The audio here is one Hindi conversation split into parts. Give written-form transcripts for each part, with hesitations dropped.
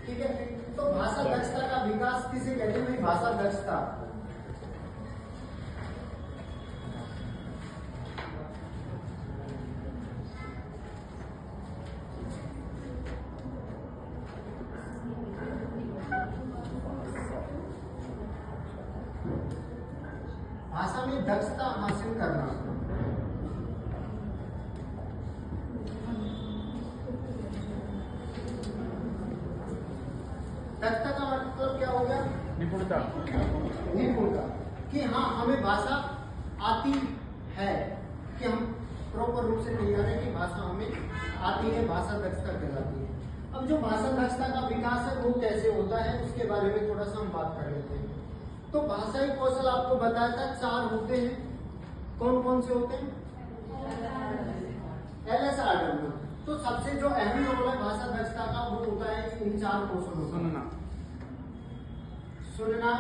ठीक है। तो भाषा दक्षता का विकास किसे कहते हैं? भाषा दक्षता। भाषा में दक्षता हासिल करना। दक्षता का मतलब क्या हो गया? निपुणता। निपुणता कि हाँ हमें भाषा आती है, कि हम प्रॉपर रूप से तैयार है कि भाषा हमें आती है, भाषा दक्षता कहलाती है। अब जो भाषा दक्षता का विकास है वो कैसे होता है उसके बारे में थोड़ा सा हम बात कर लेते हैं। तो भाषाई कौशल आपको बताया था 4 होते हैं। कौन कौन से होते हैं? LSRW। तो सबसे जो अहम रोल है भाषा दक्षता का वो होता है इन 4 कौशलों का। सुनना,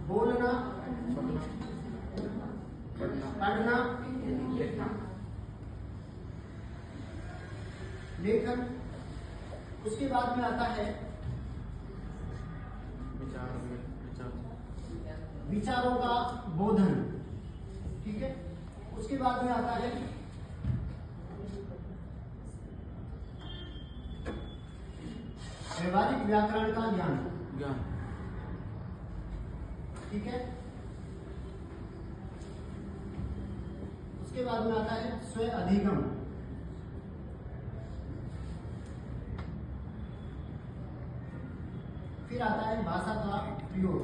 बोलना, पढ़ना, लेखन। उसके बाद में आता है विचारों का बोधन। ठीक है। उसके बाद में आता है व्यवहारिक व्याकरण का ज्ञान। ठीक है। उसके बाद में आता है स्व अधिगम। फिर आता है भाषा का प्रयोग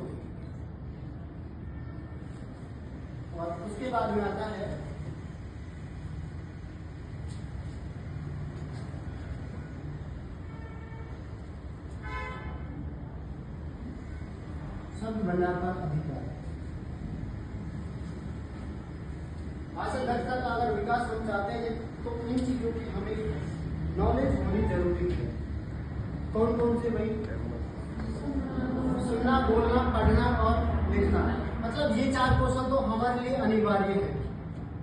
और उसके बाद में आता है शब्द भंडार का अधिकार। भाषा दक्षता का अगर विकास हम चाहते हैं तो इन चीजों की हमें नॉलेज होनी जरूरी है। कौन कौन से भाई? सुनना, बोलना, पढ़ना और लिखना। मतलब ये 4 कौशल तो हमारे लिए अनिवार्य है।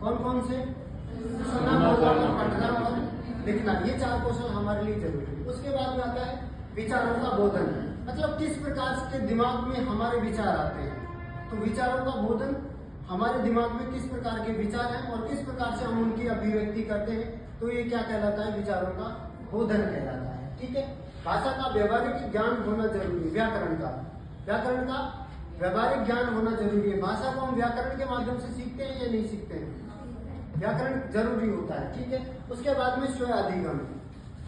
कौन कौन से? सुनना, बोलना, पढ़ना और लिखना। ये 4 कौशल हमारे लिए जरूरी है। उसके बाद में आता है विचारों का बोधन। मतलब किस प्रकार के दिमाग में हमारे विचार आते हैं। तो विचारों का बोधन, हमारे दिमाग में किस प्रकार के विचार हैं और किस प्रकार से हम उनकी अभिव्यक्ति करते हैं, तो ये क्या कहलाता है? विचारों का बोधन कहलाता है। ठीक है। भाषा का व्यवहारिक ज्ञान होना जरूरी है। व्याकरण का व्यवहारिक ज्ञान होना जरूरी है। भाषा को हम व्याकरण के माध्यम से सीखते हैं या नहीं सीखते हैं? व्याकरण जरूरी होता है। ठीक है। उसके बाद में स्व अधिगम।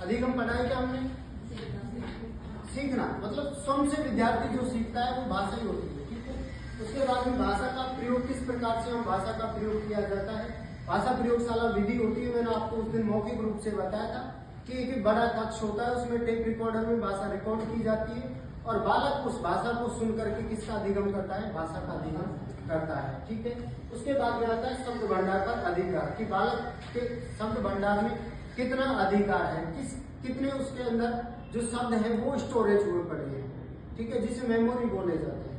अधिगम पढ़ा है क्या हमने? सीखना। मतलब स्वयं से विद्यार्थी जो सीखता है वो भाषा ही होती है। ठीक है। उसके बाद में भाषा का प्रयोग, किस प्रकार से हम भाषा का प्रयोग किया जाता है। भाषा प्रयोगशाला विधि होती है। मैंने आपको उस दिन मौखिक रूप से बताया था कि एक बड़ा कक्ष होता है, उसमें टेप रिकॉर्डर में भाषा रिकॉर्ड की जाती है और बालक उस भाषा को सुन करके किसका अधिगम करता है? भाषा का अधिगम करता है। ठीक है। उसके बाद में आता है शब्द भंडार का अधिकार, कि बालक के शब्द भंडार में कितना अधिकार है, कितने उसके अंदर जो शब्द है वो स्टोरेज हुए पड़े हैं। ठीक है। जिसे मेमोरी बोले जाते हैं।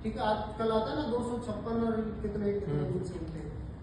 ठीक है। आजकल आता है ना 256 और कितने कुछ होते हैं।